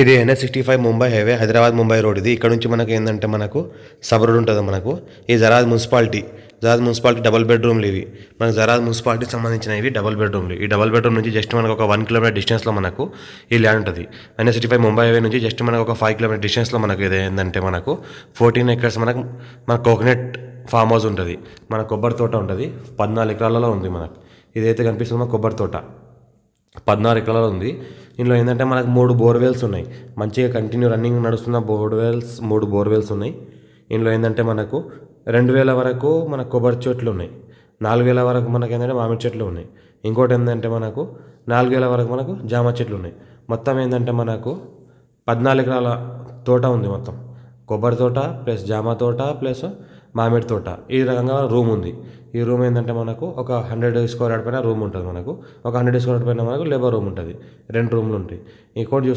ఇది NH65 Mumbai highway, Hyderabad Mumbai road. ఇది ఇక్కడ నుంచి మనకి ఏంటంటే మనకు సబ్ రోడ్ ఉంటుంది. మనకు ఈ జరాద్ మున్సిపాలిటీ డబుల్ బెడ్రూమ్లు ఇవి. మనకు జరాద్ మున్సిపాలిటీకి సంబంధించిన ఇవి డబుల్ బెడ్రూమ్లు. ఈ డబుల్ బెడ్రూమ్ నుంచి జస్ట్ మనకు ఒక 1 కిలోమీటర్ డిస్టెన్స్లో మనకు ఈ ల్యాండ్ ఉంటుంది. NH65 ముంబై హైవే నుంచి జస్ట్ మనకు ఒక 5 కిలోమీటర్ డిస్టెన్స్లో మనకు ఇది ఏంటంటే మనకు 14 ఎకర్స్ మన కోకోనట్ ఫామ్ హౌస్ ఉంటుంది. మన కొబ్బరి తోట ఉంటుంది. 14 ఎకరాలలో ఉంది మనకు. ఇదైతే కనిపిస్తుందో కొబ్బరి తోట 16 ఎకరాలలో ఉంది. ఇందులో ఏంటంటే మనకు 3 బోర్వెల్స్ ఉన్నాయి. మంచిగా కంటిన్యూ రన్నింగ్ నడుస్తున్న 3 బోర్వెల్స్ ఉన్నాయి. ఇందులో ఏంటంటే మనకు 2000 వరకు మన కొబ్బరి చెట్లు ఉన్నాయి. 4000 వరకు మనకు ఏంటంటే మామిడి చెట్లు ఉన్నాయి. ఇంకోటి ఏంటంటే మనకు 4000 వరకు మనకు జామ చెట్లు ఉన్నాయి. మొత్తం ఏంటంటే మనకు 14 ఎకరాల తోట ఉంది. మొత్తం కొబ్బరి తోట ప్లస్ జామ తోట ప్లస్ మామిడి తోట. ఈ రకంగా రూమ్ ఉంది. ఈ రూమ్ ఏంటంటే మనకు ఒక 100 స్క్వేర్ యార్డ్ పైన రూమ్ ఉంటుంది. మనకు ఒక 100 స్క్వేర్ యార్డ్ పైన మనకు లేబర్ రూమ్ ఉంటుంది. 2 రూమ్లు ఉంటాయి. ఇంకోటి